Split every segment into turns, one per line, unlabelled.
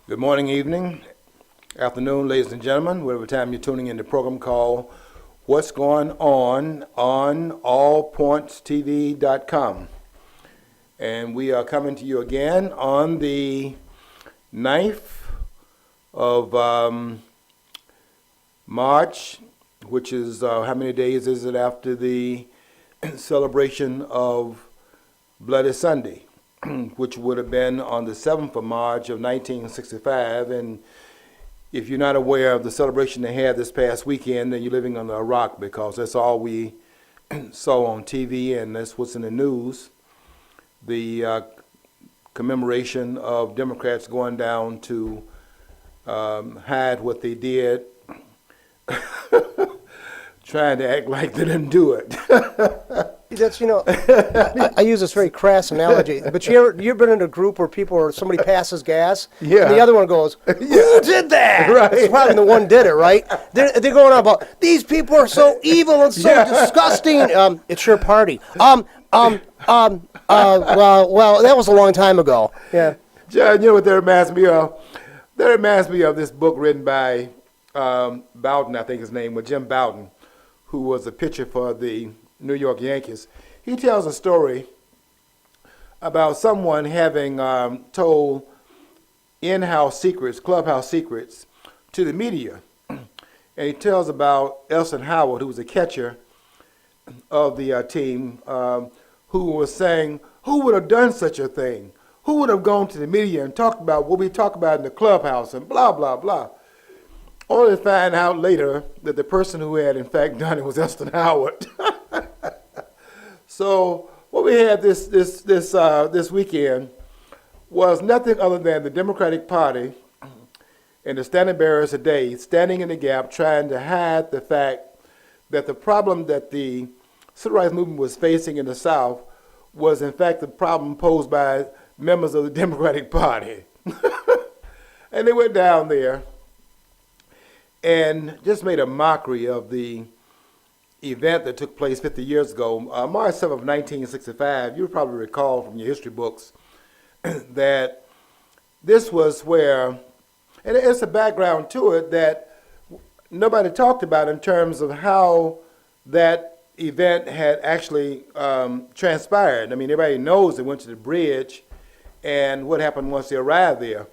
Good morning, evening, afternoon, ladies and gentlemen, whatever time you're tuning in the program called What's Going on allpointstv.com. And we are coming to you again on the 9th of March, which is how many days is it after the celebration of Bloody Sunday? Which would have been on the 7th of March of 1965. And if you're not aware of the celebration they had this past weekend, then you're living under a rock, because that's all we saw on TV and that's what's in the news. The commemoration of Democrats going down to hide what they did, trying to act like they didn't do it.
That's, I use this very crass analogy, but you've been in a group where somebody passes gas,
Yeah.
and the other one goes, "Who did that?"
Right.
It's probably the one did it, right? They're going on about, these people are so evil and so disgusting. It's your party. Well, that was a long time ago. Yeah.
John, you know what that reminds me of? That reminds me of this book written by Bowden, I think his name was Jim Bowden, who was a pitcher for the New York Yankees. He tells a story about someone having told in-house secrets, clubhouse secrets, to the media. And he tells about Elson Howard, who was a catcher of the team, who was saying, who would have done such a thing? Who would have gone to the media and talked about what we talk about in the clubhouse and blah, blah, blah. Only to find out later that the person who had in fact done it was Elson Howard. So what we had this weekend was nothing other than the Democratic Party and the standing bearers today standing in the gap, trying to hide the fact that the problem that the civil rights movement was facing in the South was in fact the problem posed by members of the Democratic Party. And they went down there and just made a mockery of the event that took place 50 years ago, March 7th of 1965. You probably recall from your history books that this was where, and it's a background to it that nobody talked about in terms of how that event had actually transpired. I mean, everybody knows they went to the bridge and what happened once they arrived there,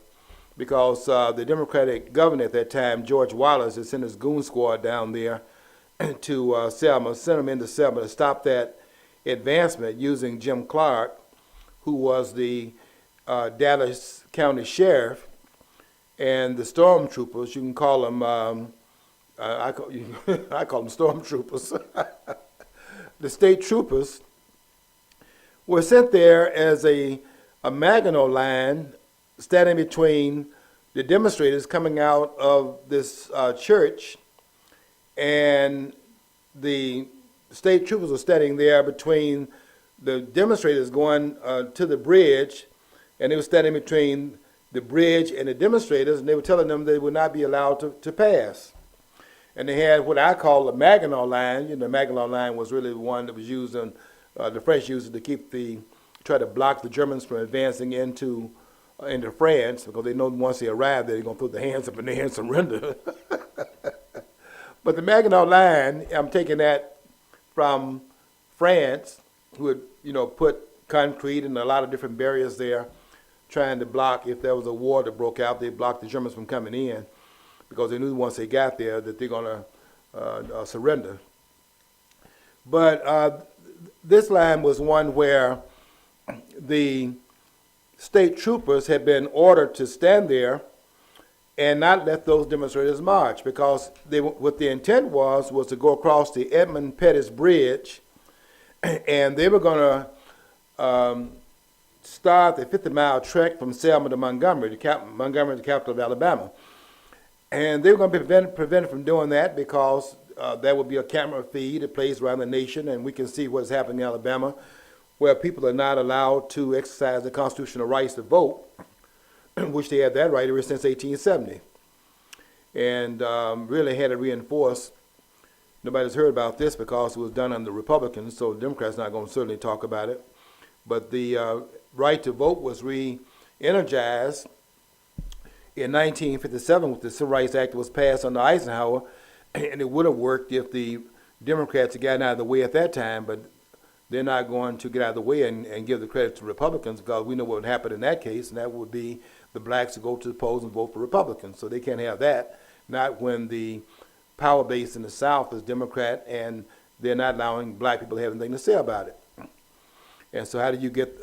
because the Democratic governor at that time, George Wallace, had sent his goon squad down there to Selma, sent them into Selma to stop that advancement using Jim Clark, who was the Dallas County Sheriff, and the stormtroopers. You can call them, I call them stormtroopers. The state troopers were sent there as a Maginot line standing between the demonstrators coming out of this church, and the state troopers were standing there between the demonstrators going to the bridge, and they were standing between the bridge and the demonstrators, and they were telling them they would not be allowed to pass. And they had what I call the Maginot Line. You know, the Maginot Line was really the one that was used on, the French used it to try to block the Germans from advancing into France, because they know once they arrive there, they're going to throw their hands up in the air and surrender. But the Maginot Line, I'm taking that from France, who had, put concrete and a lot of different barriers there, trying to block, if there was a war that broke out, they blocked the Germans from coming in, because they knew once they got there that they're going to surrender. But this line was one where the state troopers had been ordered to stand there and not let those demonstrators march, because what the intent was to go across the Edmund Pettus Bridge, and they were going to start the 50-mile trek from Selma to Montgomery, the capital of Alabama. And they were going to be prevented from doing that, because there would be a camera feed that plays around the nation, and we can see what's happening in Alabama, where people are not allowed to exercise their constitutional rights to vote, which they had that right ever since 1870. And really had it reinforced. Nobody's heard about this because it was done under Republicans, so the Democrats not going to certainly talk about it. But the right to vote was re-energized in 1957 with the Civil Rights Act that was passed under Eisenhower, and it would have worked if the Democrats had gotten out of the way at that time, but they're not going to get out of the way and give the credit to Republicans, because we know what would happen in that case, and that would be the blacks would go to the polls and vote for Republicans. So they can't have that, not when the power base in the South is Democrat and they're not allowing black people to have anything to say about it. And so how do you get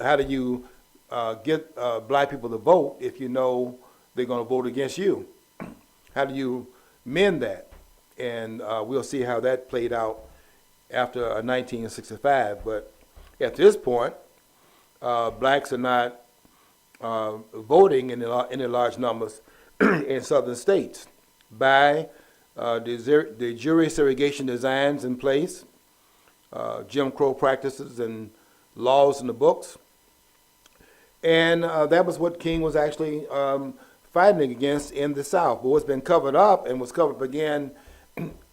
black people to vote if you know they're going to vote against you? How do you mend that? And we'll see how that played out after 1965. But at this point, blacks are not voting in any large numbers in southern states by the jury segregation designs in place, Jim Crow practices and laws in the books. And that was what King was actually fighting against in the South. But what's been covered up and was covered up again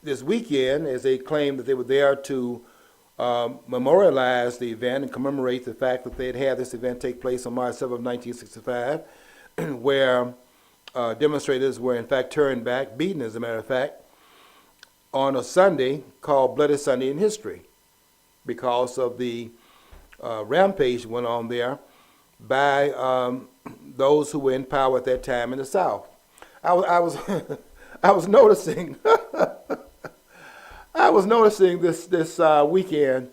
this weekend is they claimed that they were there to memorialize the event and commemorate the fact that they had this event take place on March 7th, 1965, where demonstrators were in fact turned back, beaten as a matter of fact, on a Sunday called Bloody Sunday in history because of the rampage that went on there by those who were in power at that time in the South. I was I was noticing I was noticing this weekend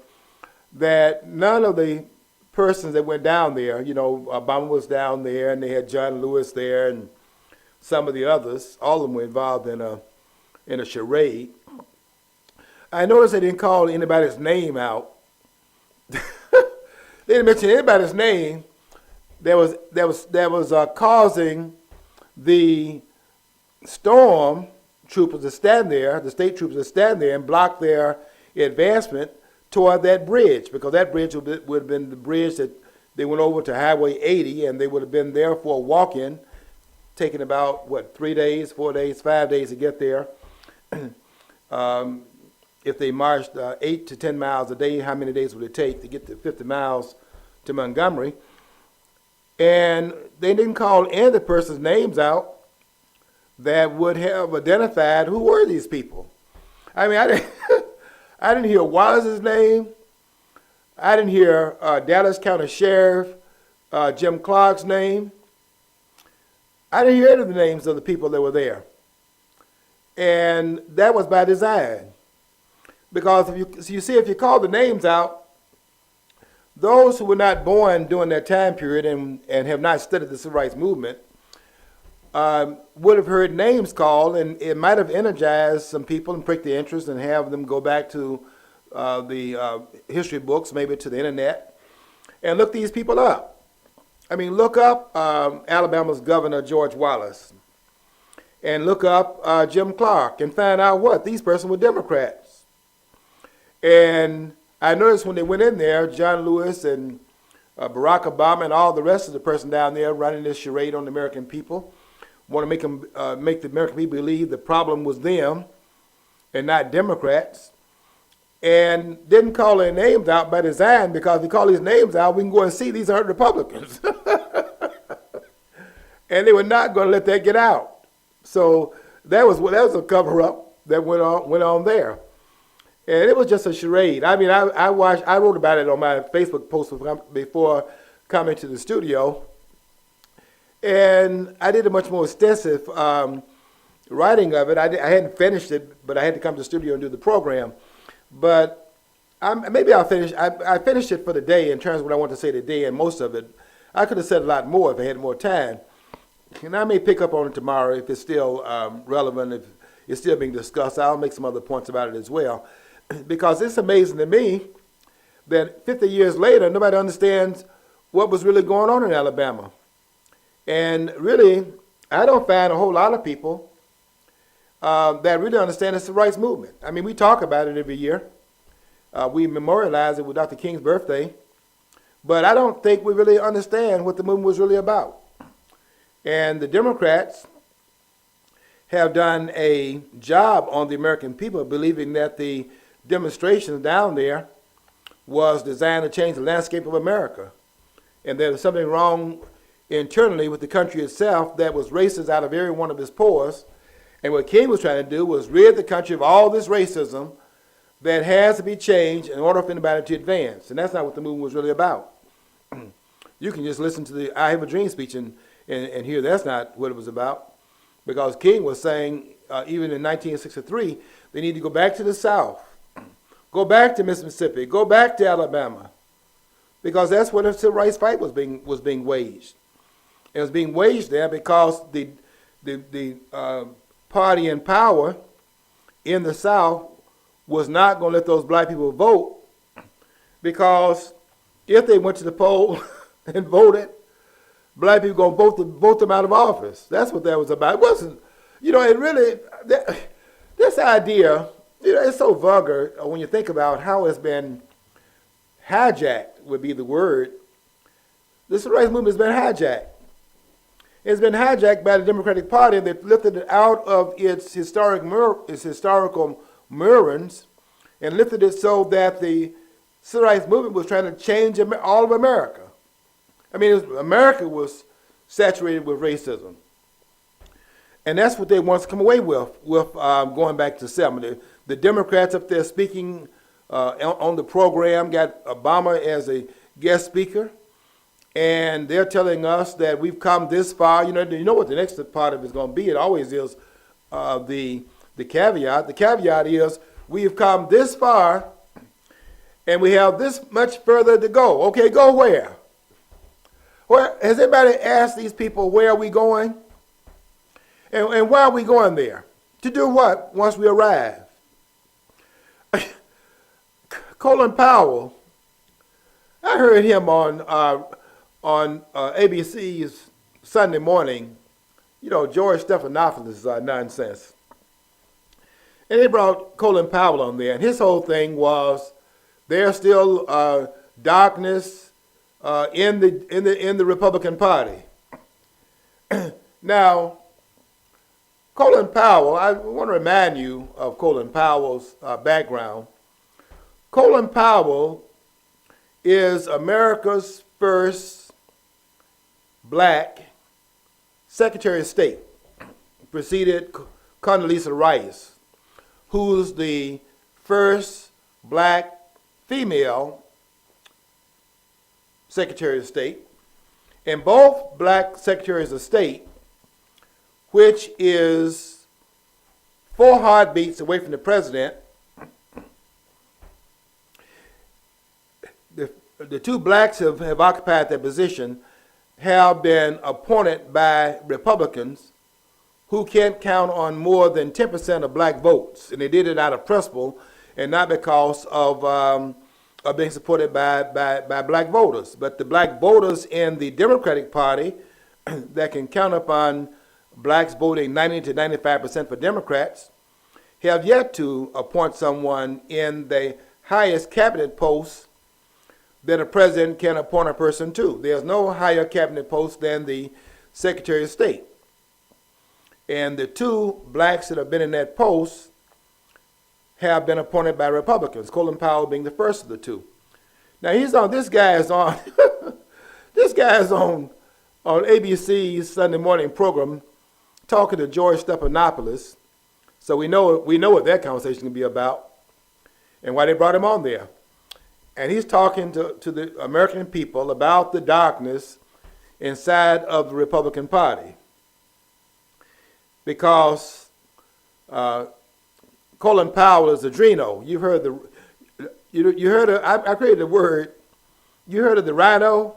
that none of the persons that went down there, you know, Obama was down there and they had John Lewis there and some of the others, all of them were involved in a charade. I noticed they didn't call anybody's name out. They didn't mention anybody's name that was causing the storm troopers to stand there, the state troopers to stand there and block their advancement toward that bridge, because that bridge would have been the bridge that they went over to Highway 80, and they would have been there for a walk-in, taking about, 3 days, 4 days, 5 days to get there. If they marched 8 to 10 miles a day, how many days would it take to get to 50 miles to Montgomery? And they didn't call any of the person's names out that would have identified who were these people. I mean, I didn't hear Wallace's name. I didn't hear Dallas County Sheriff Jim Clark's name. I didn't hear any of the names of the people that were there. And that was by design. Because if you call the names out, those who were not born during that time period and have not studied the civil rights movement would have heard names called, and it might have energized some people and pricked their interest and have them go back to the history books, maybe to the internet, and look these people up. I mean, look up Alabama's Governor George Wallace, and look up Jim Clark, and find out what these persons were Democrats. And I noticed when they went in there, John Lewis and Barack Obama and all the rest of the person down there running this charade on the American people, want to make the American people believe the problem was them and not Democrats, and didn't call their names out by design, because if we call these names out, we can go and see these aren't Republicans. And they were not going to let that get out. So that was a cover-up that went on there. And it was just a charade. I mean, I wrote about it on my Facebook post before coming to the studio. And I did a much more extensive writing of it. I hadn't finished it, but I had to come to the studio and do the program. But maybe I'll finish. I finished it for the day in terms of what I want to say today, and most of it. I could have said a lot more if I had more time. And I may pick up on it tomorrow if it's still relevant, if it's still being discussed. I'll make some other points about it as well. Because it's amazing to me that 50 years later, nobody understands what was really going on in Alabama. And really, I don't find a whole lot of people that really understand the civil rights movement. I mean, we talk about it every year. We memorialize it with Dr. King's birthday. But I don't think we really understand what the movement was really about. And the Democrats have done a job on the American people believing that the demonstrations down there was designed to change the landscape of America. And there's something wrong internally with the country itself that was racist out of every one of his pores. And what King was trying to do was rid the country of all this racism that has to be changed in order for anybody to advance. And that's not what the movement was really about. You can just listen to the I Have a Dream speech and hear that's not what it was about. Because King was saying, even in 1963, they need to go back to the South, go back to Mississippi, go back to Alabama, because that's where the civil rights fight was being waged. It was being waged there because the party in power in the South was not going to let those black people vote, because if they went to the poll and voted, black people going to vote them out of office. That's what that was about. It wasn't, it really, this idea, it's so vulgar when you think about how it's been hijacked, would be the word. The civil rights movement has been hijacked. It's been hijacked by the Democratic Party. They've lifted it out of its historical moorings and lifted it so that the civil rights movement was trying to change all of America. I mean, America was saturated with racism. And that's what they want to come away with going back to Selma. The Democrats up there speaking on the program got Obama as a guest speaker. And they're telling us that we've come this far. You know what the next part of it is going to be? It always is the caveat. The caveat is we've come this far and we have this much further to go. Okay, go where? Where has anybody asked these people where are we going? And why are we going there? To do what once we arrive? Colin Powell, I heard him on ABC's Sunday morning, George Stephanopoulos nonsense. And they brought Colin Powell on there, and his whole thing was there's still darkness in the Republican Party. Now, Colin Powell, I want to remind you of Colin Powell's background. Colin Powell is America's first black Secretary of State, preceded Condoleezza Rice, who's the first black female Secretary of State, and both black Secretaries of State, which is 4 heartbeats away from the president. The two blacks have occupied that position, have been appointed by Republicans who can't count on more than 10% of black votes. And they did it out of principle and not because of being supported by black voters. But the black voters in the Democratic Party that can count upon blacks voting 90 to 95% for Democrats have yet to appoint someone in the highest cabinet post that a president can appoint a person to. There's no higher cabinet post than the Secretary of State. And the two blacks that have been in that post have been appointed by Republicans, Colin Powell being the first of the two. Now this guy is on ABC's Sunday morning program talking to George Stephanopoulos. So we know what that conversation can be about and why they brought him on there. And he's talking to the American people about the darkness inside of the Republican Party. Because Colin Powell is a Drino. You've heard I created the word. You heard of the rhino?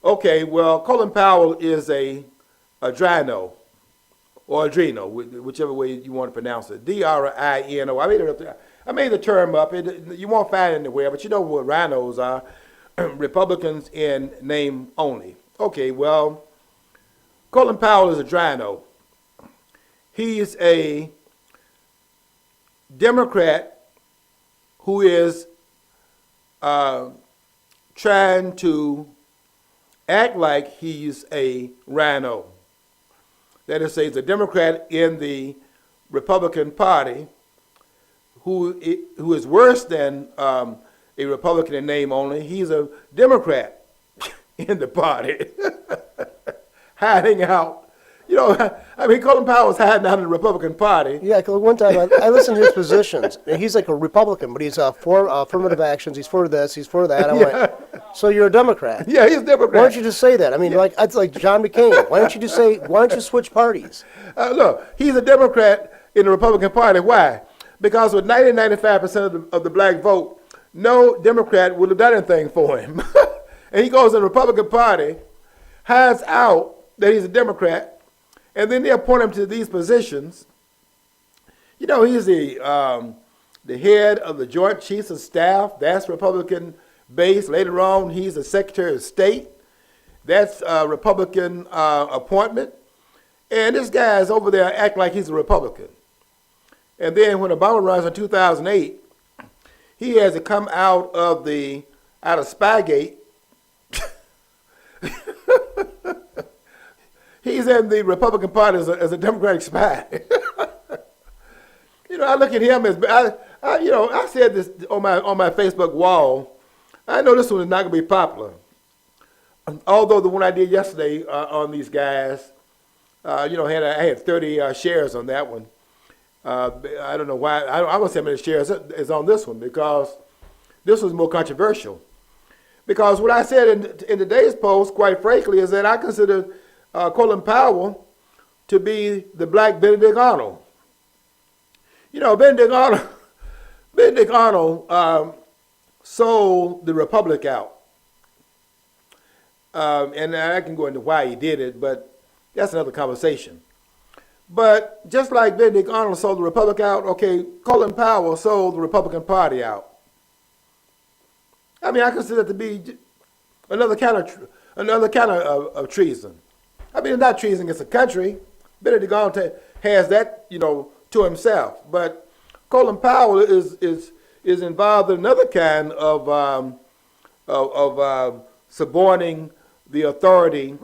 Okay, well, Colin Powell is a Drino, or a Drino, whichever way you want to pronounce it. D-R-I-N-O. I made the term up. You won't find it anywhere, but you know what rhinos are. Republicans in name only. Okay, well, Colin Powell is a Drino. He's a Democrat who is trying to act like he's a rhino. That is, he's a Democrat in the Republican Party who is worse than a Republican in name only. He's a Democrat in the party, hiding out. You know, I mean, Colin Powell was hiding out in the Republican Party.
Yeah, 'cause one time I listened to his positions. And he's like a Republican, but he's for affirmative actions. He's for this. He's for that. I went, so you're a Democrat?
Yeah, he's a Democrat.
Why don't you just say that? I mean, like it's like John McCain. Why don't you just say? Why don't you switch parties?
Look, he's a Democrat in the Republican Party. Why? Because with 95% of the black vote, no Democrat would have done anything for him. And he goes in the Republican Party, hides out that he's a Democrat, and then they appoint him to these positions. You know, he's the head of the Joint Chiefs of Staff. That's Republican base. Later on, he's the Secretary of State. That's a Republican appointment. And this guy's over there acting like he's a Republican. And then when Obama runs in 2008, he has to come out of Spygate. He's in the Republican Party as a Democratic spy. You know, I look at him as I said this on my Facebook wall. I know this one is not going to be popular. Although the one I did yesterday on these guys, I had 30 shares on that one. I don't know why. I won't say how many shares is on this one because this was more controversial. Because what I said in today's post, quite frankly, is that I consider Colin Powell to be the black Benedict Arnold. You know, Benedict Arnold sold the Republic out. And I can go into why he did it, but that's another conversation. But just like Benedict Arnold sold the Republic out, okay, Colin Powell sold the Republican Party out. I mean, I consider it to be another kind of treason. I mean, it's not treason against the country. Benedict Arnold has that, to himself. But Colin Powell is involved in another kind of suborning the authority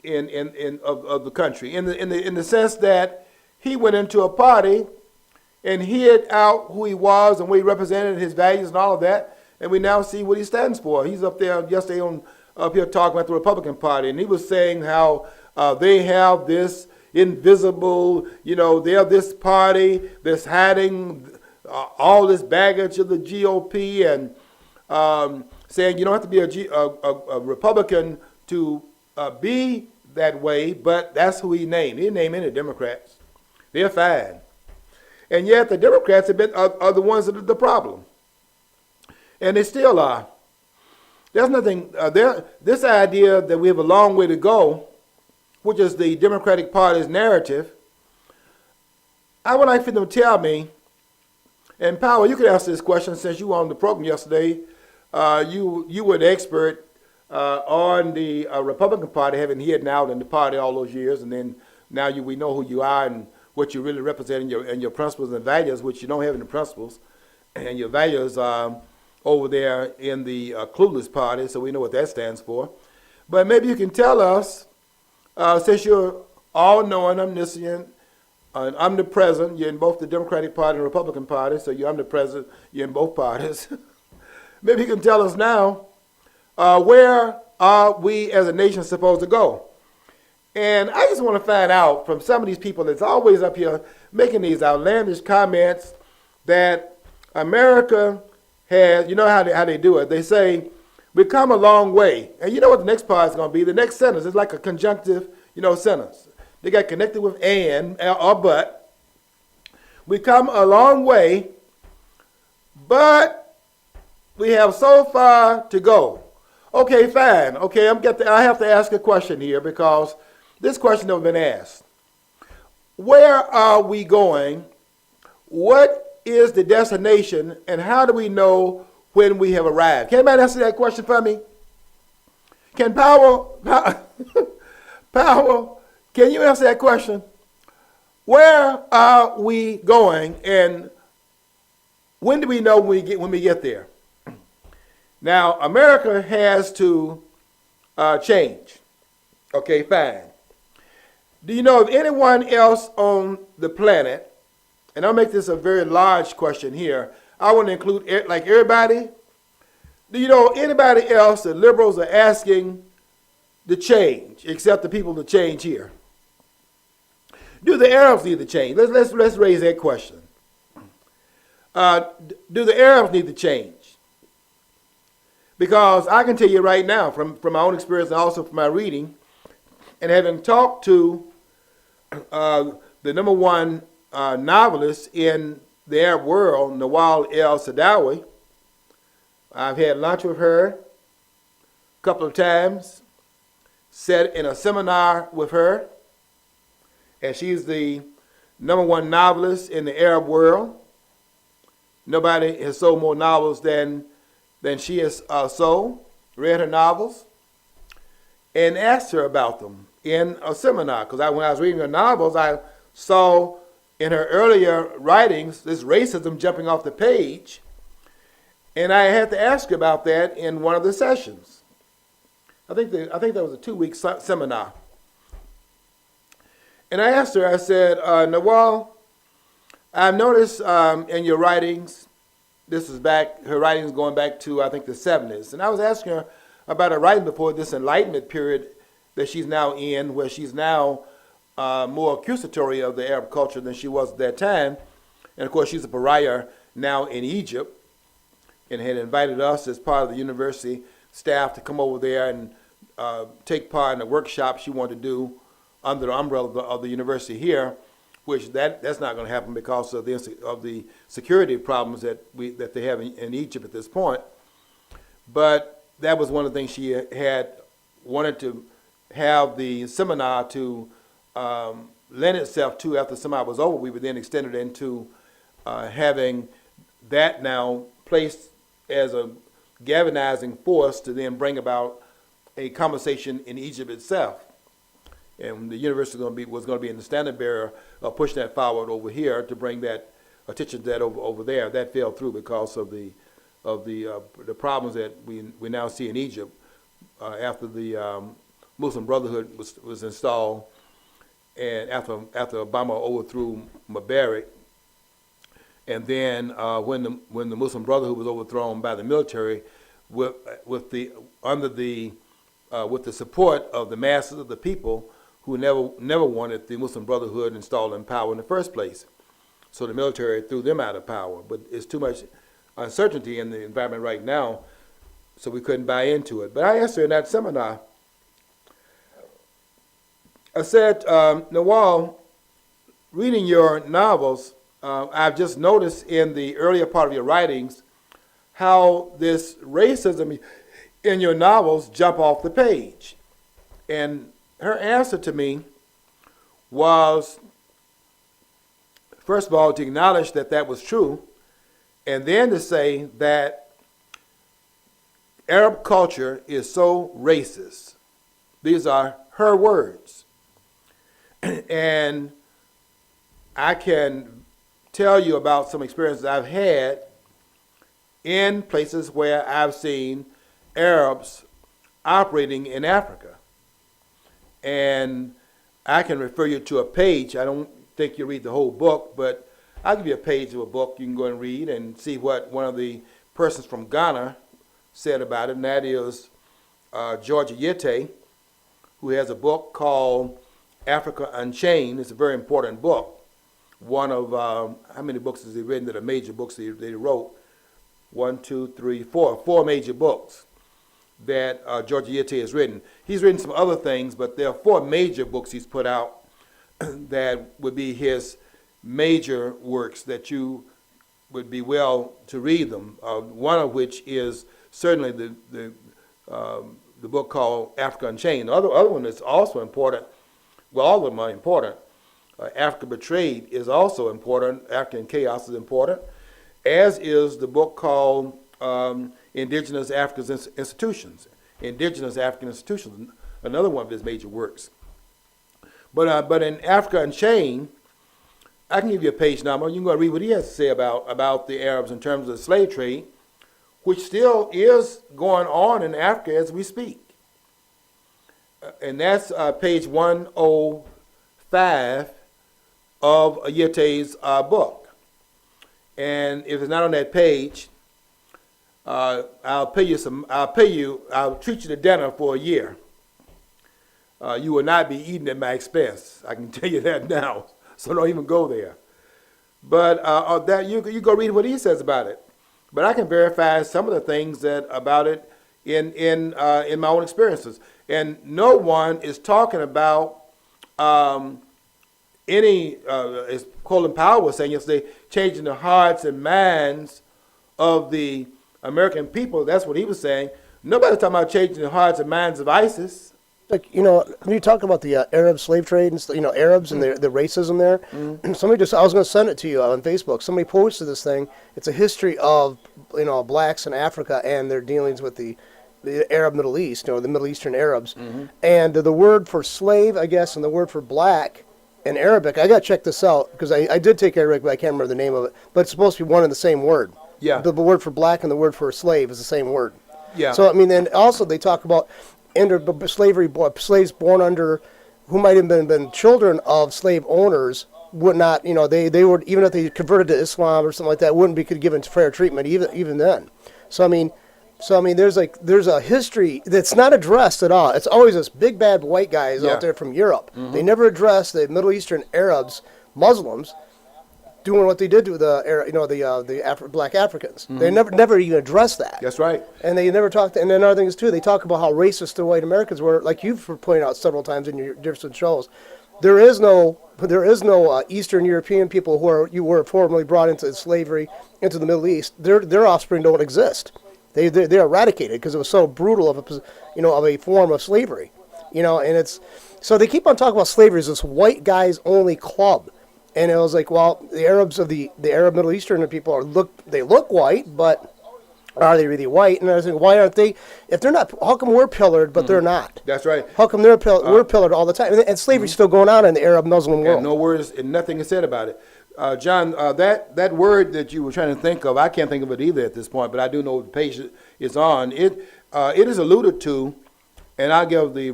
of the country in the sense that he went into a party and hid out who he was and what he represented, his values and all of that, and we now see what he stands for. He's up there yesterday up here talking about the Republican Party, and he was saying how they have this invisible, they're this party that's hiding all this baggage of the GOP, and saying you don't have to be a Republican to be that way, but that's who he named. He didn't name any Democrats. They're fine. And yet the Democrats are the ones that are the problem. And they still are. There's nothing, this idea that we have a long way to go, which is the Democratic Party's narrative, I would like for them to tell me, and Powell, you could answer this question since you were on the program yesterday. You were an expert on the Republican Party, having hidden out in the party all those years, and then now we know who you are and what you really represent and your principles and values, which you don't have any principles, and your values over there in the Clueless Party, so we know what that stands for. But maybe you can tell us, since you're all-knowing, omniscient, omnipresent, you're in both the Democratic Party and the Republican Party, so you're omnipresent, you're in both parties. Maybe you can tell us now, where are we as a nation supposed to go? And I just want to find out from some of these people that's always up here making these outlandish comments that America has, you know how they do it. They say, we've come a long way. And you know what the next part is going to be? The next sentence is like a conjunctive, sentence. They got connected with and or but. We come a long way, but we have so far to go. Okay, fine. Okay, I have to ask a question here because this question has been asked. Where are we going? What is the destination? And how do we know when we have arrived? Can anybody answer that question for me? Can Powell, can you answer that question? Where are we going? And when do we know when we get there? Now, America has to change. Okay, fine. Do you know of anyone else on the planet, and I'll make this a very large question here, I want to include like everybody. Do you know anybody else that liberals are asking the change, except the people to change here? Do the Arabs need to change? Let's raise that question. Do the Arabs need to change? Because I can tell you right now, from my own experience and also from my reading, and having talked to the number one novelist in the Arab world, Nawal el-Saadawi, I've had lunch with her a couple of times, sat in a seminar with her, and she's the number one novelist in the Arab world. Nobody has sold more novels than she has sold, read her novels, and asked her about them in a seminar. Because when I was reading her novels, I saw in her earlier writings this racism jumping off the page, and I had to ask her about that in one of the sessions. I think that was a 2-week seminar. And I asked her, I said, Nawal, I've noticed in your writings, her writings going back to, I think, the 70s. And I was asking her about her writing before this Enlightenment period that she's now in, where she's now more accusatory of the Arab culture than she was at that time. And of course, she's a pariah now in Egypt, and had invited us as part of the university staff to come over there and take part in a workshop she wanted to do under the umbrella of the university here, which that's not going to happen because of the security problems that they have in Egypt at this point. But that was one of the things she had wanted to have the seminar to lend itself to. After the seminar was over, we were then extended into having that now placed as a galvanizing force to then bring about a conversation in Egypt itself. And the university was going to be in the standard bearer of pushing that forward over here to bring that attention to that over there. That fell through because of the problems that we now see in Egypt after the Muslim Brotherhood was installed, and after Obama overthrew Mubarak, and then when the Muslim Brotherhood was overthrown by the military, with the support of the masses of the people who never wanted the Muslim Brotherhood installed in power in the first place. So the military threw them out of power. But it's too much uncertainty in the environment right now, so we couldn't buy into it. But I asked her in that seminar, I said, Nawal, reading your novels, I've just noticed in the earlier part of your writings how this racism in your novels jump off the page. And her answer to me was, first of all, to acknowledge that was true, and then to say that Arab culture is so racist. These are her words. And I can tell you about some experiences I've had in places where I've seen Arabs operating in Africa. And I can refer you to a page. I don't think you'll read the whole book, but I'll give you a page of a book you can go and read and see what one of the persons from Ghana said about it, and that is George Ayete, who has a book called Africa Unchained. It's a very important book. One of, how many books has he written that are major books that he wrote? 1, 2, 3, 4. 4 major books that George Ayete has written. He's written some other things, but there are 4 major books he's put out that would be his major works that you would be well to read them. One of which is certainly the book called Africa Unchained. The other one that's also important, well, all of them are important. Africa Betrayed is also important. Africa in Chaos is important, as is the book called Indigenous African Institutions. Indigenous African Institutions, another one of his major works. But in Africa Unchained, I can give you a page number. You can go and read what he has to say about the Arabs in terms of the slave trade, which still is going on in Africa as we speak. And that's page 105 of Ayete's book. And if it's not on that page, I'll treat you to dinner for a year you will not be eating at my expense. I can tell you that now. So don't even go there. But that you go read what he says about it. But I can verify some of the things that about it in my own experiences. And no one is talking about any, as Colin Powell was saying yesterday, changing the hearts and minds of the American people. That's what he was saying. Nobody's talking about changing the hearts and minds of ISIS.
Like, when you talk about the Arab slave trade and Arabs and the racism there, somebody I was going to send it to you on Facebook. Somebody posted this thing. It's a history of blacks in Africa and their dealings with the Arab Middle East, the Middle Eastern Arabs, and the word for slave, I guess, and the word for black in Arabic. I got to check this out because I did take Arabic, but I can't remember the name of it. But it's supposed to be one and the same word.
Yeah.
The word for black and the word for slave is the same word.
Yeah.
So then also they talk about slaves born under, who might have been children of slave owners, would not, they would, even if they converted to Islam or something like that, wouldn't be given fair treatment even then. So I mean, there's a history that's not addressed at all. It's always this big bad white guys out there from Europe. They never address the Middle Eastern Arabs, Muslims, doing what they did to the black Africans. They never even addressed that.
That's right.
And they never talked. And then another thing is too, they talk about how racist the white Americans were, like you've pointed out several times in your different shows. There is no Eastern European people who were formerly brought into slavery into the Middle East. Their offspring don't exist. They're eradicated because it was so brutal of a form of slavery. And it's so they keep on talking about slavery as this white guys only club. And it was like, well, the Arabs of the Arab Middle Eastern people they look white, but are they really white? And I was thinking, why aren't they? If they're not, how come we're pillared, but they're not?
That's right.
How come we're pillared all the time? And slavery's still going on in the Arab Muslim world.
And no words and nothing is said about it. John, that word that you were trying to think of, I can't think of it either at this point, but I do know what the page it's on. It is alluded to, and I'll give the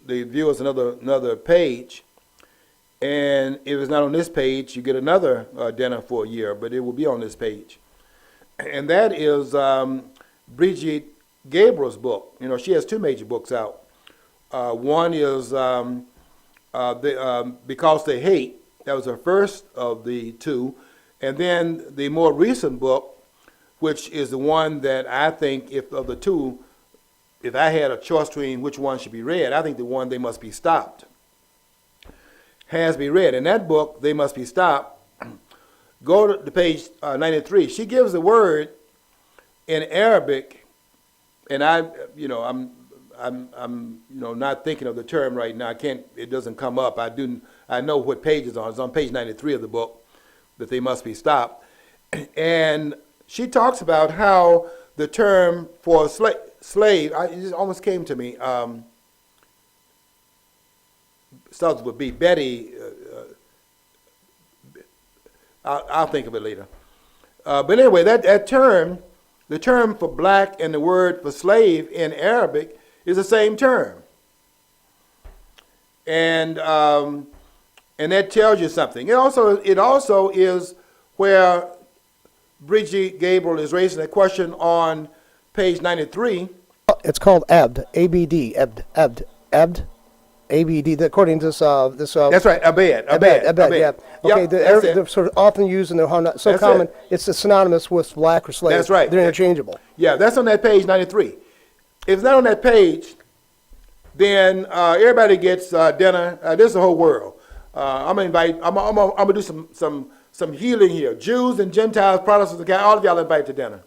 viewers another page. And if it's not on this page, you get another dinner for a year, but it will be on this page. And that is Bridget Gabriel's book. She has two major books out. One is Because They Hate. That was her first of the two. And then the more recent book, which is the one that I think, if of the two, if I had a choice between which one should be read, I think the one They Must Be Stopped has been read. In that book, They Must Be Stopped, go to page 93. She gives the word in Arabic, and I'm not thinking of the term right now. It doesn't come up. I know what page it's on. It's on page 93 of the book, that They Must Be Stopped. And she talks about how the term for slave, it just almost came to me, starts with B, Betty, I'll think of it later. But anyway, that term, the term for black and the word for slave in Arabic is the same term. And that tells you something. It also is where Bridget Gabriel is raising a question on page 93.
It's called Abd, A-B-D, Abd, ABD, according to this.
That's right, abed,
yeah. Okay,
yep,
they're sort of often used and they're so common. It's synonymous with black or slave.
That's right.
They're interchangeable.
Yeah, that's on that page 93. If it's not on that page, then everybody gets dinner. This is the whole world. I'm gonna do some healing here. Jews and Gentiles, Protestants, all of y'all invited to dinner.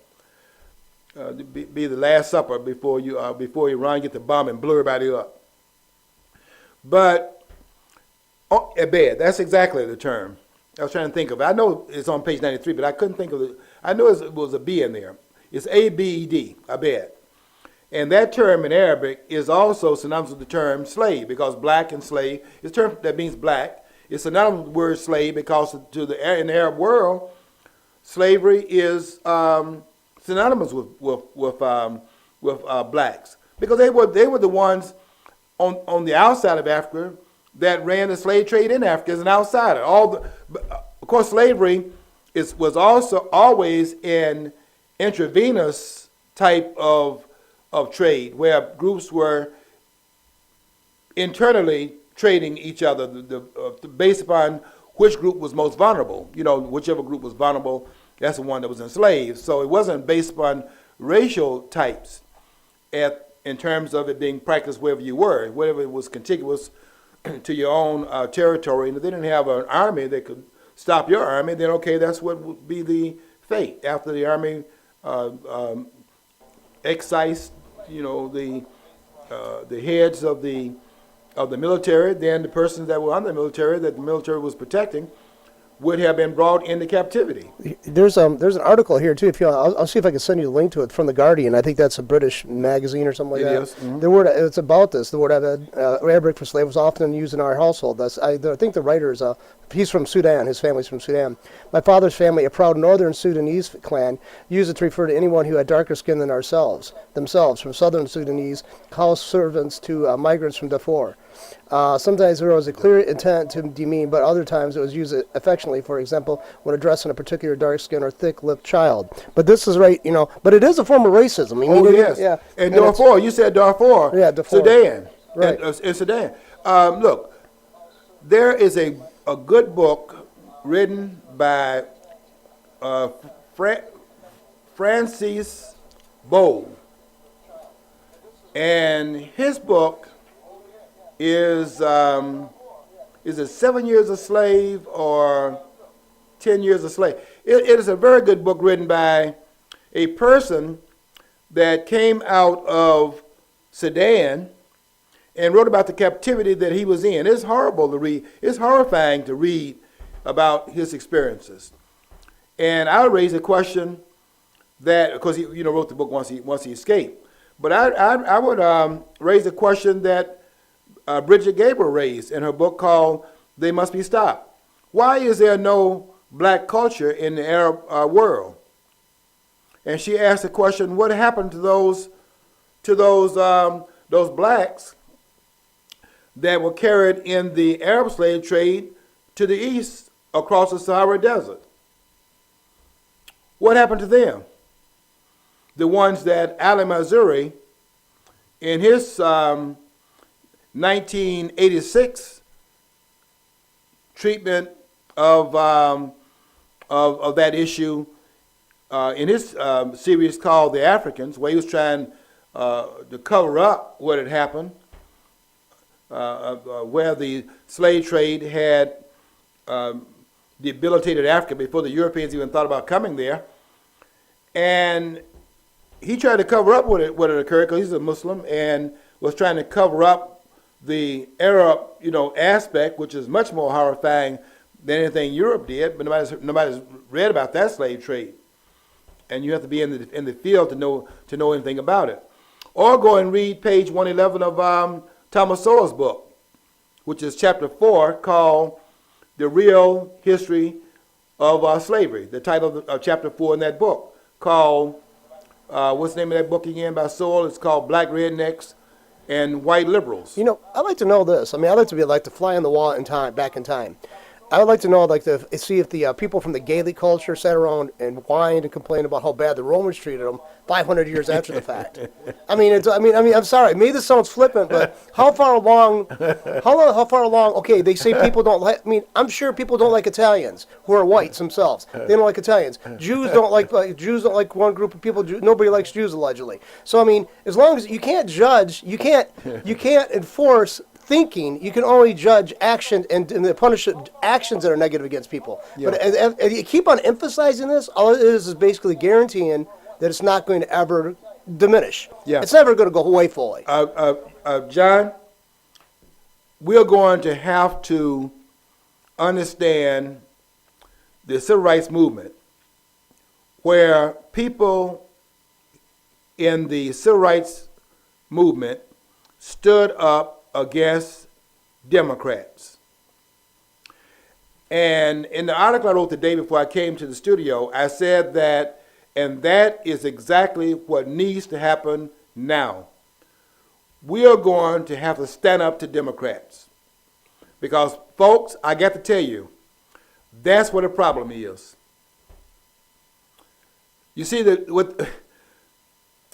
Be the last supper before Iran get the bomb and blow everybody up. But abed, that's exactly the term. I was trying to think of it. I know it's on page 93, but I couldn't think of it. I know it was a B in there. It's A-B-E-D, abed. And that term in Arabic is also synonymous with the term slave, because black and slave is a term that means black. It's synonymous with the word slave because in the Arab world, slavery is synonymous with blacks, because they were the ones on the outside of Africa that ran the slave trade in Africa as an outsider. Of course, slavery was also always an intravenous type of trade, where groups were internally trading each other based upon which group was most vulnerable. You know, whichever group was vulnerable, that's the one that was enslaved. So it wasn't based upon racial types in terms of it being practiced wherever you were, wherever it was contiguous to your own territory. And if they didn't have an army that could stop your army, then okay, that's what would be the fate. After the army excised, you know, the heads of the military, then the persons that were under the military that the military was protecting would have been brought into captivity.
There's an article here too. If you, I'll see if I can send you the link to it from the Guardian. I think that's a British magazine or something like
It
that.
is, mhm.
The word it's about this. The word Arabic for slave was often used in our household. I think the writer is he's from Sudan. His family's from Sudan. My father's family, a proud northern Sudanese clan, used it to refer to anyone who had darker skin than themselves, from southern Sudanese house servants to migrants from Darfur. Sometimes there was a clear intent to demean, but other times it was used affectionately, for example, when addressing a particular dark-skinned or thick-lipped child. But this is right, you know, but it is a form of racism. I mean,
Oh, yes.
Yeah.
And Darfur, you said Darfur.
Yeah, Darfur.
Sudan.
Right.
In Sudan. Look, there is a good book written by Francis Bowe. And his book is it 7 years a slave or 10 years a slave? It is a very good book written by a person that came out of Sudan and wrote about the captivity that he was in. It's horrible to read. It's horrifying to read about his experiences. And I raised a question that, because he wrote the book once he escaped. But I would raise a question that Bridget Gabriel raised in her book called They Must Be Stopped. Why is there no black culture in the Arab world? And she asked the question, what happened to those blacks that were carried in the Arab slave trade to the east across the Sahara Desert? What happened to them? The ones that Ali Mazrui, in his 1986 treatment of that issue, in his series called The Africans, where he was trying to cover up what had happened, where the slave trade had debilitated Africa before the Europeans even thought about coming there. And he tried to cover up what had occurred, because he's a Muslim, and was trying to cover up the Arab, aspect, which is much more horrifying than anything Europe did. But nobody's read about that slave trade, and you have to be in the field to know anything about it. Or go and read page 111 of Thomas Sowell's book, which is chapter 4, called "The Real History of Slavery." The title of chapter 4 in that book, called what's the name of that book again by Sowell? It's called Black Rednecks and White Liberals.
I'd like to know this. I mean, I'd like to be like the fly on the wall back in time. I would like to know, see if the people from the Gaelic culture sat around and whined and complained about how bad the Romans treated them 500 years after the fact. I'm sorry. Maybe this sounds flippant, but how far along? Okay, they say people don't like. I mean, I'm sure people don't like Italians who are whites themselves. They don't like Italians. Jews don't like one group of people. Nobody likes Jews allegedly. So I mean, as long as you can't judge, you can't enforce thinking. You can only judge action and punish actions that are negative against people. Yeah. But if you keep on emphasizing this, all it is basically guaranteeing that it's not going to ever diminish. Yeah. It's never going to go away fully.
John, we're going to have to understand the civil rights movement, where people in the civil rights movement stood up against Democrats. And in the article I wrote the day before I came to the studio, I said that, and that is exactly what needs to happen now. We are going to have to stand up to Democrats. Because, folks, I got to tell you, that's what the problem is. You see,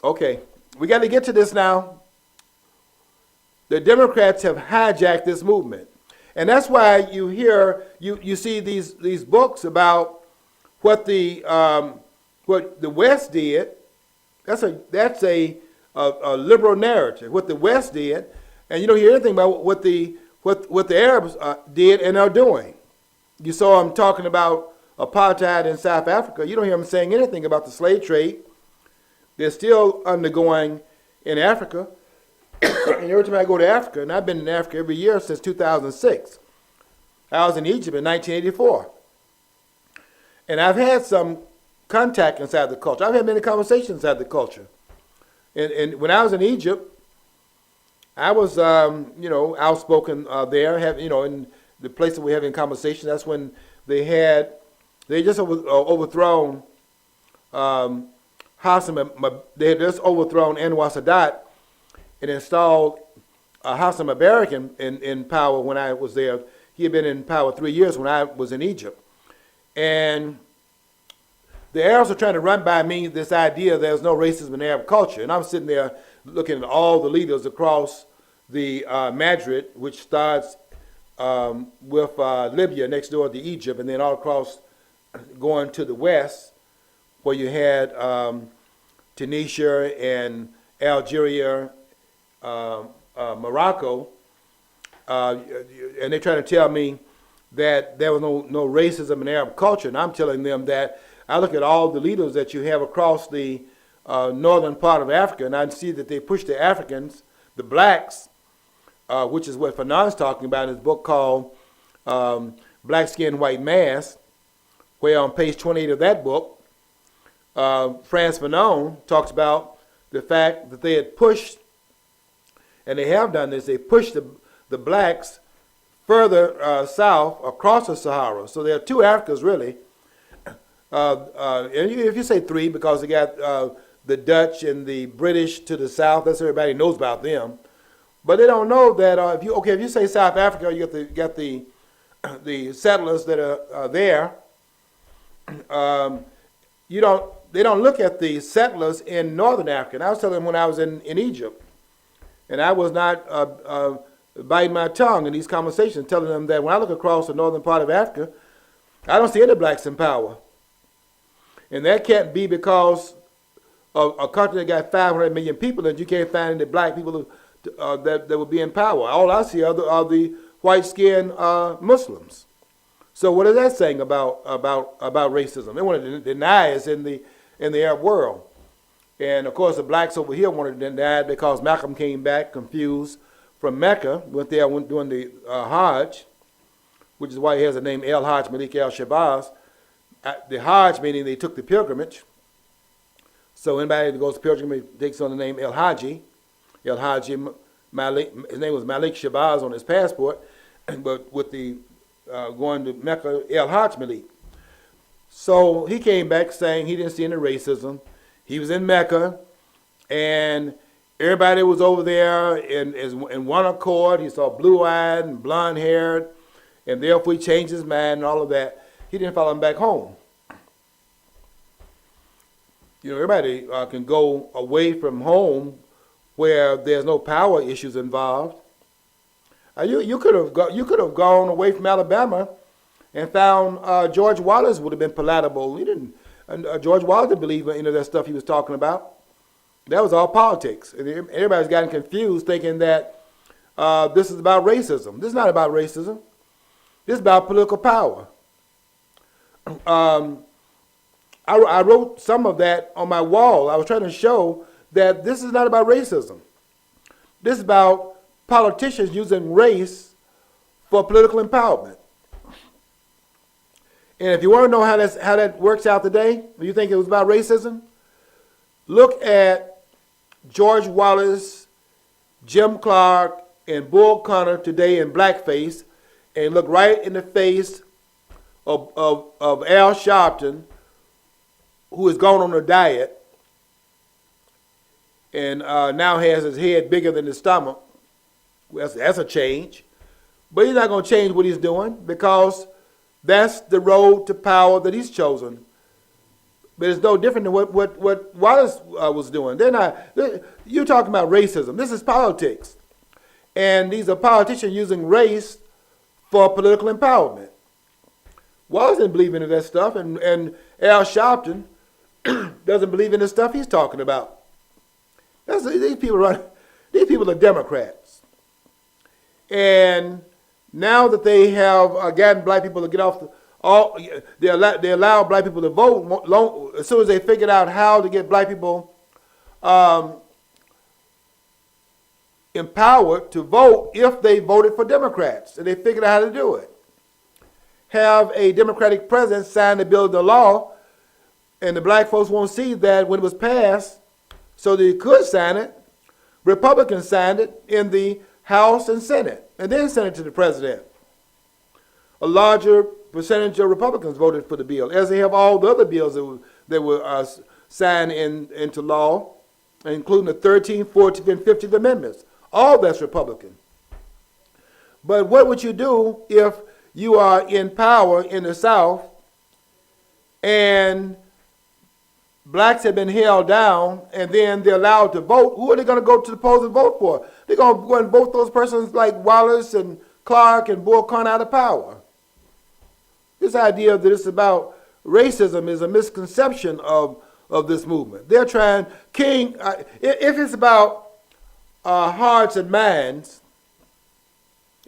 okay, we got to get to this now. the Democrats have hijacked this movement. And that's why you see these books about what the West did. That's a liberal narrative. What the West did, and you don't hear anything about what the Arabs did and are doing. You saw them talking about apartheid in South Africa. You don't hear them saying anything about the slave trade. They're still undergoing in Africa. And every time I go to Africa, and I've been in Africa every year since 2006. I was in Egypt in 1984. And I've had some contact inside the culture. I've had many conversations inside the culture. And when I was in Egypt, I was, outspoken there. In the place that we're having conversations, that's when they just overthrown they had just overthrown Anwar Sadat and installed Hassan Mubarak in power when I was there. He had been in power 3 years when I was in Egypt. And the Arabs are trying to run by me this idea there's no racism in Arab culture. And I'm sitting there looking at all the leaders across the Madrid, which starts with Libya next door to Egypt, and then all across going to the west, where you had Tunisia and Algeria, Morocco, and they're trying to tell me that there was no racism in Arab culture, and I'm telling them that I look at all the leaders that you have across the northern part of Africa, and I see that they push the Africans, the blacks, which is what Fanon's talking about in his book called Black Skin, White Mass, where on page 28 of that book, Frantz Fanon talks about the fact that they had pushed, and they have done this, they pushed the blacks further south across the Sahara. So there are two Africas, really. And if you say three, because they got the Dutch and the British to the south, that's everybody knows about them. But they don't know that if you say South Africa, you got the settlers that are there. They don't look at the settlers in northern Africa. And I was telling them when I was in Egypt, and I was not biting my tongue in these conversations, telling them that when I look across the northern part of Africa, I don't see any blacks in power. And that can't be because of a country that got 500 million people and you can't find any black people that will be in power. All I see are the white-skinned Muslims. So what is that saying about racism? They want to deny us in the Arab world. And of course the blacks over here wanted to deny it because Malcolm came back confused from Mecca, went doing the Hajj, which is why he has the name El Hajj Malik El Shabazz. The Hajj meaning they took the pilgrimage. So anybody that goes to pilgrimage takes on the name El Haji. El Haji Malik, his name was Malik Shabazz on his passport, but with the going to Mecca, El Hajj Malik. So he came back saying he didn't see any racism. He was in Mecca, and everybody was over there in one accord. He saw blue-eyed and blonde-haired, and therefore he changed his mind and all of that. He didn't follow him back home. Everybody can go away from home where there's no power issues involved. You could have gone away from Alabama and found George Wallace would have been palatable. He didn't. And George Wallace didn't believe in any of that stuff he was talking about. That was all politics. And everybody's gotten confused thinking that this is about racism. This is not about racism. This is about political power. I wrote some of that on my wall. I was trying to show that this is not about racism. This is about politicians using race for political empowerment. And if you want to know how that works out today, you think it was about racism? Look at George Wallace, Jim Clark, and Bull Connor today in blackface, and look right in the face of Al Sharpton, who has gone on a diet and now has his head bigger than his stomach. That's a change. But he's not going to change what he's doing because that's the road to power that he's chosen. But it's no different than what Wallace was doing. You're talking about racism. This is politics. And these are politicians using race for political empowerment. Wallace didn't believe in any of that stuff, and Al Sharpton doesn't believe in the stuff he's talking about. These people are Democrats. And now that they have gotten black people to get off they allow black people to vote as soon as they figured out how to get black people empowered to vote if they voted for Democrats, and they figured out how to do it. Have a Democratic president sign the bill into law, and the black folks won't see that when it was passed, so they could sign it. Republicans signed it in the House and Senate, and then sent it to the president. A larger percentage of Republicans voted for the bill, as they have all the other bills that were signed into law, including the 13th, 14th, and 15th Amendments. All that's Republican. But what would you do if you are in power in the South and blacks have been held down and then they're allowed to vote? Who are they going to go to the polls and vote for? They're going to go and vote those persons like Wallace and Clark and Bull Connor out of power. This idea that it's about racism is a misconception of this movement. They're trying, if it's about hearts and minds,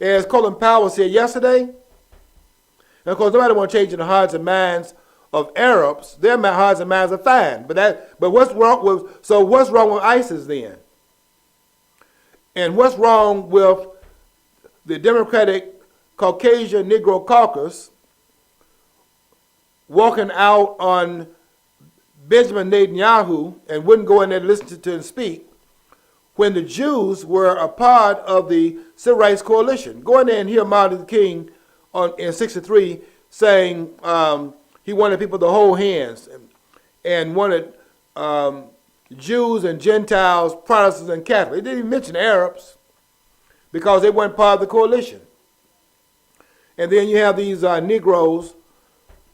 as Colin Powell said yesterday, and of course nobody wants to change the hearts and minds of Arabs. Their hearts and minds are fine, but what's wrong with ISIS then? And what's wrong with the Democratic Caucasian Negro Caucus walking out on Benjamin Netanyahu and wouldn't go in there to listen to him speak when the Jews were a part of the Civil Rights Coalition? Go in there and hear Martin Luther King in '63 saying he wanted people to hold hands and wanted Jews and Gentiles, Protestants and Catholics. He didn't even mention Arabs because they weren't part of the coalition. And then you have these Negroes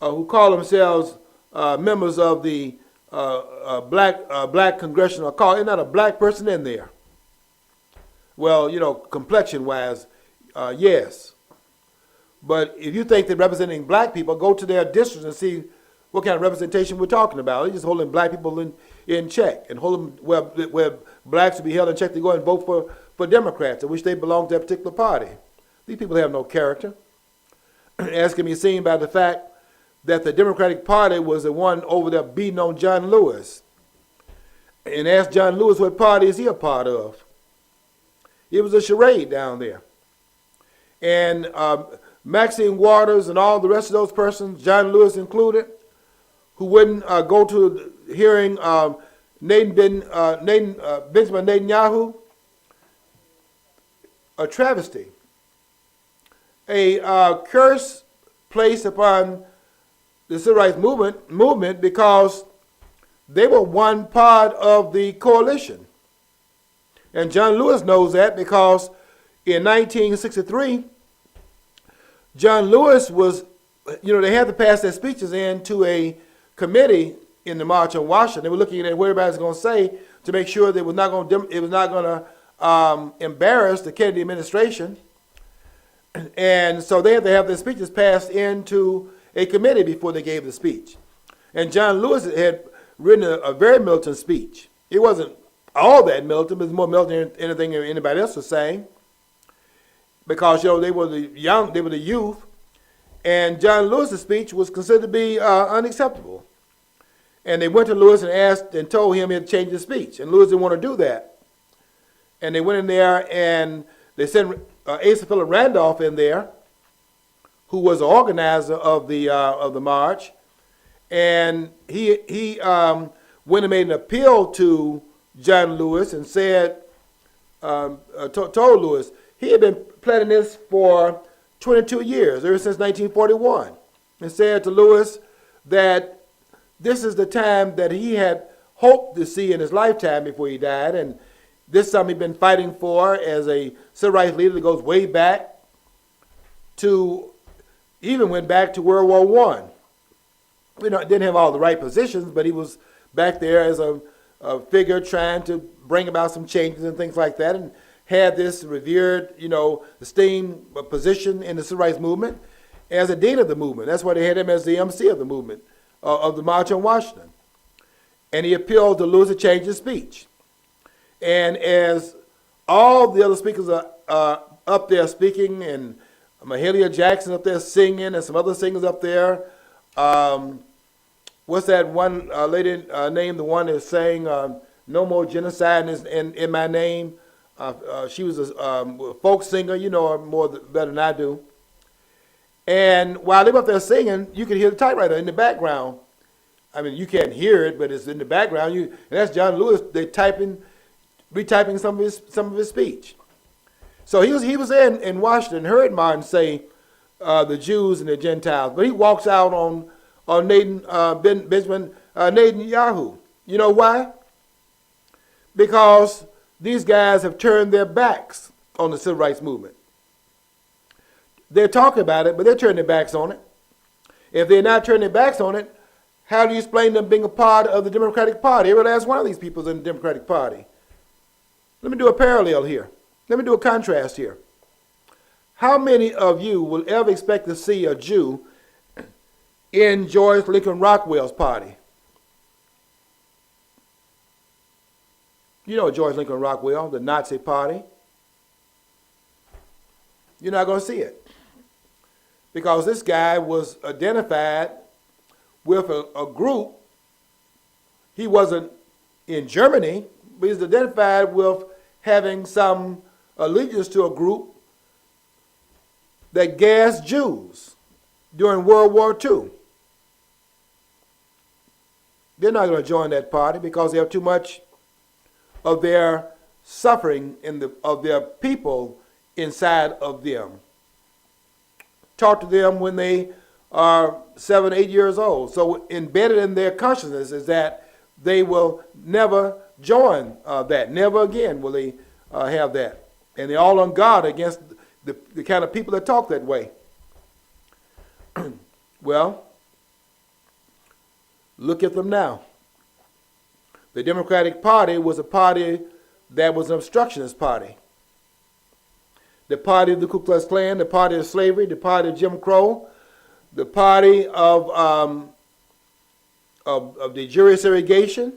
who call themselves members of the black congressional caucus. There's not a black person in there. Well, complexion-wise, yes. But if you think they're representing black people, go to their districts and see what kind of representation we're talking about. They're just holding black people in check and hold them where blacks will be held in check to go and vote for Democrats, in which they belong to a particular party. These people have no character, as can be seen by the fact that the Democratic Party was the one over there beating on John Lewis. And ask John Lewis what party is he a part of. It was a charade down there. And Maxine Waters and all the rest of those persons, John Lewis included, who wouldn't go to the hearing Benjamin Netanyahu, a travesty. A curse placed upon the Civil Rights movement because they were one part of the coalition. And John Lewis knows that because in 1963, John Lewis was, they had to pass their speeches into a committee in the March on Washington. They were looking at what everybody's going to say to make sure that it was not going to embarrass the Kennedy administration. And so they had to have their speeches passed into a committee before they gave the speech. And John Lewis had written a very militant speech. It wasn't all that militant, but it was more militant than anything anybody else was saying. Because they were the youth, and John Lewis's speech was considered to be unacceptable. And they went to Lewis and asked and told him he had to change his speech, and Lewis didn't want to do that. And they went in there and they sent Asa Philip Randolph in there, who was the organizer of the march, and he went and made an appeal to John Lewis and said, told Lewis he had been planning this for 22 years, ever since 1941, and said to Lewis that this is the time that he had hoped to see in his lifetime before he died, and this is something he'd been fighting for as a civil rights leader that goes way back to, even went back to World War I. Didn't have all the right positions, but he was back there as a figure trying to bring about some changes and things like that, and had this revered, esteemed position in the civil rights movement as a dean of the movement. That's why they had him as the MC of the movement, of the March on Washington. And he appealed to lose a change in speech. And as all the other speakers are up there speaking, and Mahalia Jackson up there singing, and some other singers up there, what's that one lady named, the one that sang "No More Genocide" in my name? She was a folk singer, you know her better than I do. And while they were up there singing, you could hear the typewriter in the background. I mean, you can't hear it, but it's in the background. And that's John Lewis. They're retyping some of his speech. So he was there in Washington, heard Martin say the Jews and the Gentiles, but he walks out on Benjamin Netanyahu. You know why? Because these guys have turned their backs on the civil rights movement. They're talking about it, but they're turning their backs on it. If they're not turning their backs on it, how do you explain them being a part of the Democratic Party? Every last one of these people is in the Democratic Party. Let me do a parallel here. Let me do a contrast here. How many of you will ever expect to see a Jew in George Lincoln Rockwell's party? You know George Lincoln Rockwell, the Nazi party. You're not going to see it. Because this guy was identified with a group. He wasn't in Germany, but he's identified with having some allegiance to a group that gassed Jews during World War II. They're not going to join that party because they have too much of their suffering of their people inside of them. Talk to them when they are 7, 8 years old. So embedded in their consciousness is that they will never join that. Never again will they have that. And they're all on guard against the kind of people that talk that way. Well, look at them now. The Democratic Party was a party that was an obstructionist party. The party of the Ku Klux Klan, the party of slavery, the party of Jim Crow, the party of the jury segregation,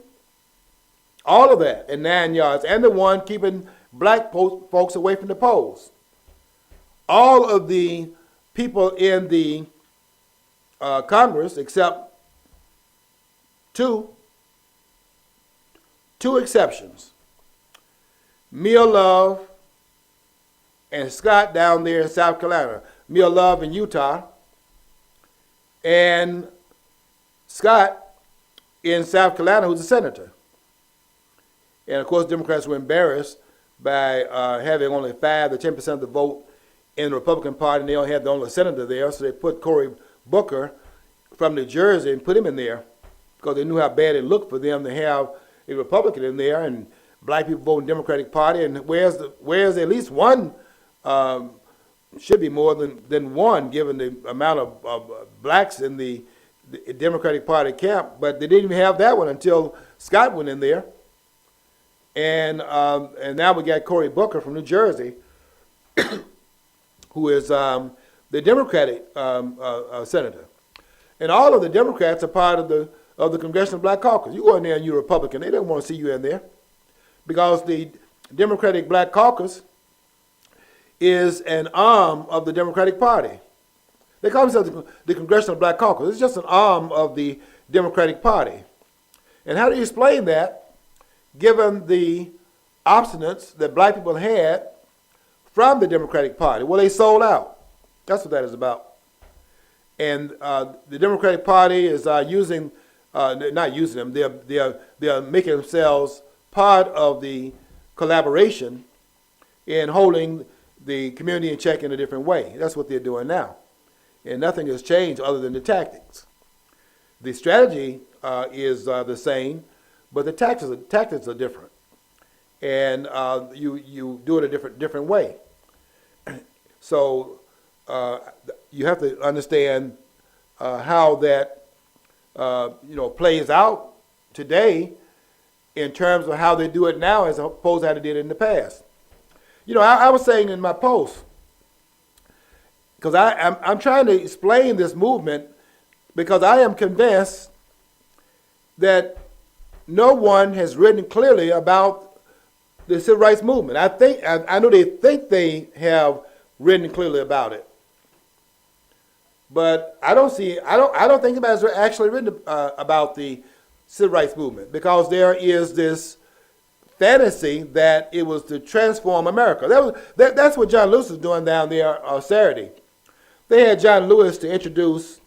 all of that in 9 yards, and the one keeping black folks away from the polls. All of the people in the Congress, except two exceptions, Mia Love and Scott down there in South Carolina. Mia Love in Utah, and Scott in South Carolina, who's a senator. And of course, Democrats were embarrassed by having only 5 to 10% of the vote in the Republican Party, and they only had the only senator there, so they put Cory Booker from New Jersey and put him in there because they knew how bad it looked for them to have a Republican in there, and black people voting Democratic Party, and where's at least one, should be more than one given the amount of blacks in the Democratic Party camp, but they didn't even have that one until Scott went in there. And now we got Cory Booker from New Jersey, who is the Democratic senator. And all of the Democrats are part of the Congressional Black Caucus. You go in there and you're a Republican, they don't want to see you in there. Because the Democratic Black Caucus is an arm of the Democratic Party. They call themselves the Congressional Black Caucus. It's just an arm of the Democratic Party. And how do you explain that, given the obstinance that black people had from the Democratic Party? Well, they sold out. That's what that is about. And the Democratic Party is not using them. They're making themselves part of the collaboration in holding the community in check in a different way. That's what they're doing now. And nothing has changed other than the tactics. The strategy is the same, but the tactics are different. And you do it a different way. So you have to understand how that plays out today in terms of how they do it now as opposed to how they did it in the past. I was saying in my post, because I'm trying to explain this movement, because I am convinced that no one has written clearly about the civil rights movement. I know they think they have written clearly about it, but I don't think anybody's actually written about the civil rights movement, because there is this fantasy that it was to transform America. That's what John Lewis is doing down there Saturday. They had John Lewis to introduce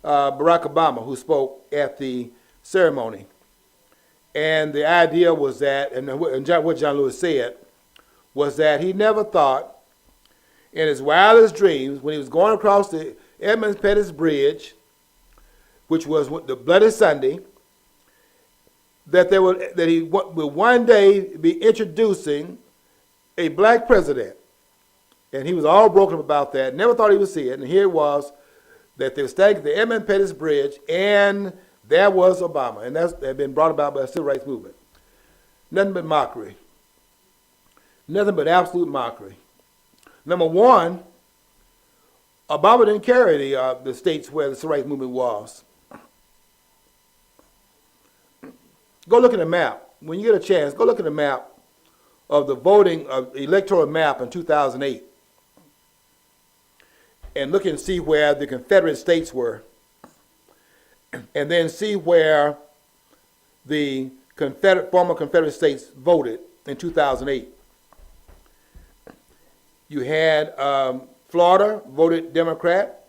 Barack Obama, who spoke at the ceremony. And the idea was that, what John Lewis said, was that he never thought in his wildest dreams, when he was going across the Edmund Pettus Bridge, which was the Bloody Sunday, that he would one day be introducing a black president. And he was all broken up about that, never thought he would see it. And here it was, that they were standing at the Edmund Pettus Bridge, and there was Obama. And that had been brought about by the civil rights movement. Nothing but mockery. Nothing but absolute mockery. Number one, Obama didn't carry the states where the civil rights movement was. Go look at the map. When you get a chance, go look at the map of the voting, of the electoral map in 2008. And look and see where the Confederate states were. And then see where the former Confederate states voted in 2008. You had Florida voted Democrat.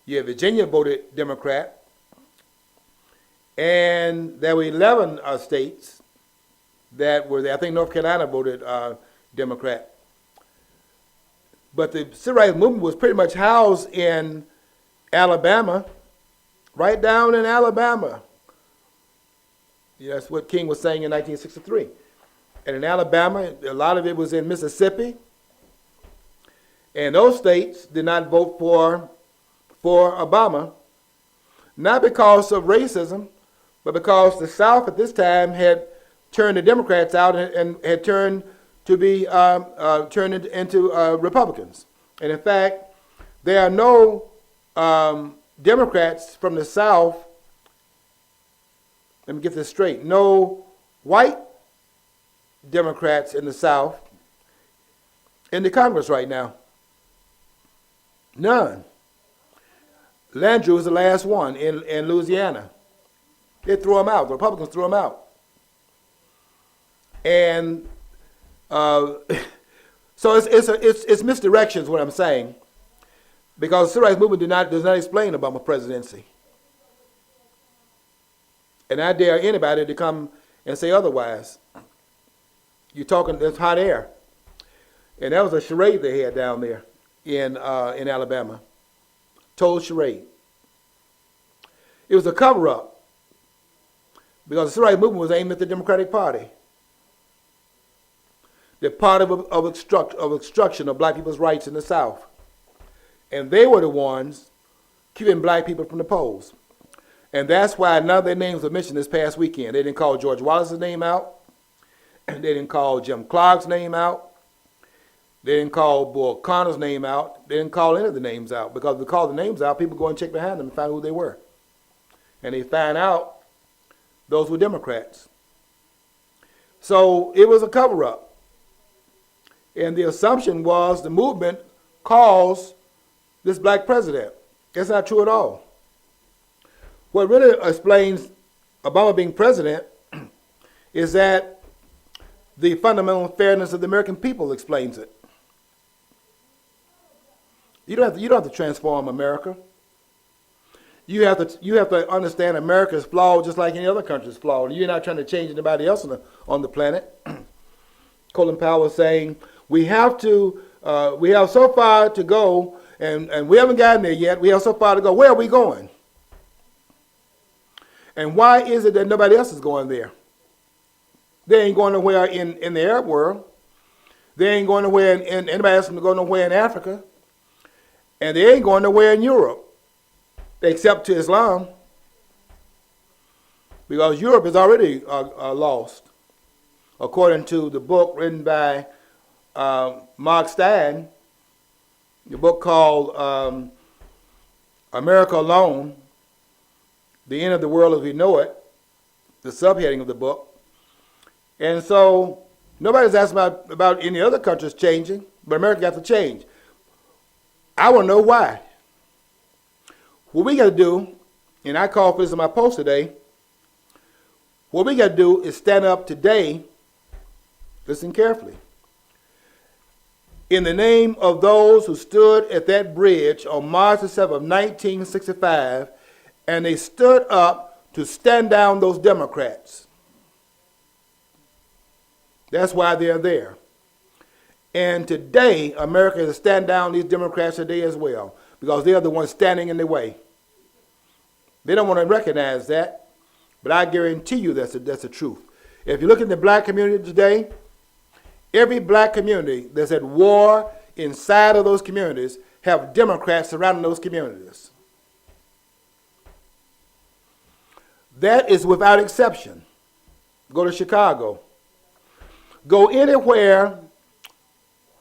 You had Virginia voted Democrat. And there were 11 states that were there. I think North Carolina voted Democrat. But the civil rights movement was pretty much housed in Alabama, right down in Alabama. That's what King was saying in 1963. And in Alabama, a lot of it was in Mississippi. And those states did not vote for Obama, not because of racism, but because the South at this time had turned the Democrats out and had turned to be turned into Republicans. And in fact, there are no Democrats from the South, let me get this straight, no white Democrats in the South in the Congress right now. None. Landrieu was the last one in Louisiana. They threw him out. The Republicans threw him out. And so it's misdirection is what I'm saying, because the civil rights movement does not explain Obama's presidency. And I dare anybody to come and say otherwise. You're talking, that's hot air. And that was a charade they had down there in Alabama. Total charade. It was a cover-up, because the civil rights movement was aimed at the Democratic Party. They're part of obstruction of black people's rights in the South. And they were the ones keeping black people from the polls. And that's why none of their names were mentioned this past weekend. They didn't call George Wallace's name out. They didn't call Jim Clark's name out. They didn't call Bull Connor's name out. They didn't call any of the names out, because if they called the names out, people go and check behind them and find who they were. And they find out those were Democrats. So it was a cover-up. And the assumption was the movement caused this black president. That's not true at all. What really explains Obama being president is that the fundamental fairness of the American people explains it. You don't have to transform America. You have to understand America is flawed just like any other country is flawed. You're not trying to change anybody else on the planet. Colin Powell was saying, we have so far to go, and we haven't gotten there yet. We have so far to go. Where are we going? And why is it that nobody else is going there? They ain't going nowhere in the Arab world. They ain't going nowhere in anybody else going nowhere in Africa. And they ain't going nowhere in Europe, except to Islam. Because Europe is already lost, according to the book written by Mark Stein, the book called America Alone, The End of the World as We Know It, the subheading of the book. And so nobody's asking about any other countries changing, but America got to change. I want to know why. What we got to do, and I call for this in my post today, what we got to do is stand up today, listen carefully, in the name of those who stood at that bridge on March the 7th of 1965, and they stood up to stand down those Democrats. That's why they're there. And today, America has to stand down these Democrats today as well, because they're the ones standing in the way. They don't want to recognize that, but I guarantee you that's the truth. If you look at the black community today, every black community that's at war inside of those communities have Democrats surrounding those communities. That is without exception. Go to Chicago. Go anywhere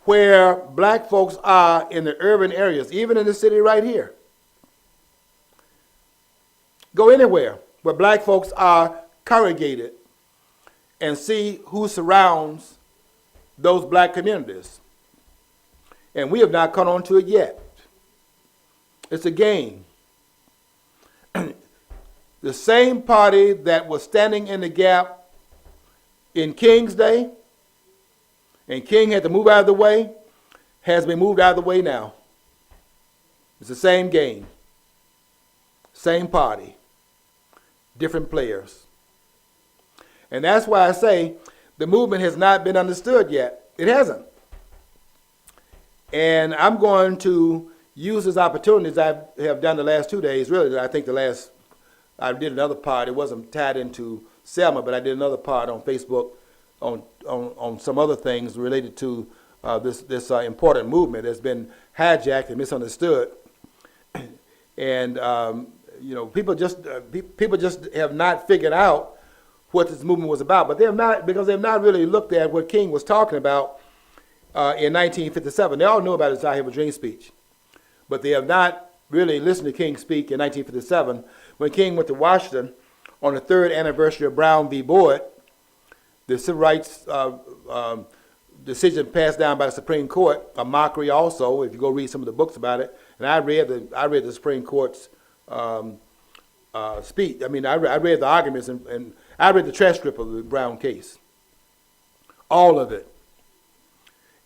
where black folks are in the urban areas, even in the city right here. Go anywhere where black folks are congregated and see who surrounds those black communities. And we have not caught on to it yet. It's a game. The same party that was standing in the gap in King's day, and King had to move out of the way, has been moved out of the way now. It's the same game. Same party. Different players. And that's why I say the movement has not been understood yet. It hasn't. And I'm going to use this opportunity, as I have done the last 2 days, really, I think I did another part. It wasn't tied into Selma, but I did another part on Facebook on some other things related to this important movement that's been hijacked and misunderstood. And people just have not figured out what this movement was about. But because they've not really looked at what King was talking about in 1957. They all knew about his I Have a Dream speech, but they have not really listened to King speak in 1957 when King went to Washington on the 3rd anniversary of Brown v. Board, the civil rights decision passed down by the Supreme Court, a mockery also, if you go read some of the books about it. And I read the Supreme Court's speech. I mean, I read the arguments, and I read the transcript of the Brown case. All of it.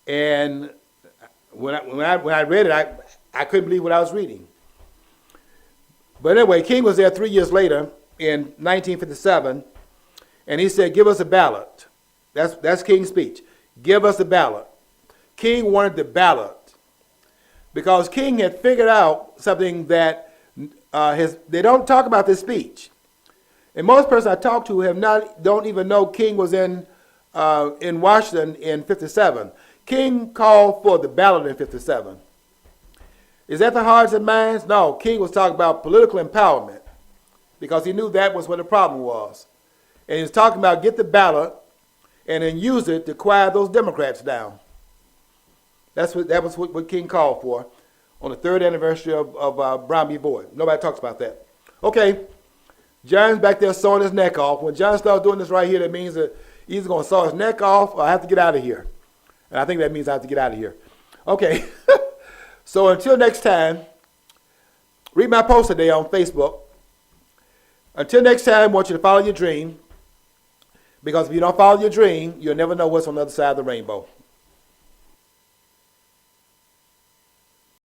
And when I read it, I couldn't believe what I was reading. But anyway, King was there 3 years later in 1957, and he said, give us a ballot. That's King's speech. Give us a ballot. King wanted the ballot because King had figured out something that they don't talk about this speech. And most persons I talk to don't even know King was in Washington in 57. King called for the ballot in 57. Is that the hearts and minds? No, King was talking about political empowerment because he knew that was what the problem was. And he was talking about get the ballot and then use it to quiet those Democrats down. That was what King called for on the 3rd anniversary of Brown v. Board. Nobody talks about that. Okay, John's back there sawing his neck off. When John starts doing this right here, that means that he's going to saw his neck off or I have to get out of here. And I think that means I have to get out of here. Okay, so until next time, read my post today on Facebook. Until next time, I want you to follow your dream. Because if you don't follow your dream, you'll never know what's on the other side of the rainbow.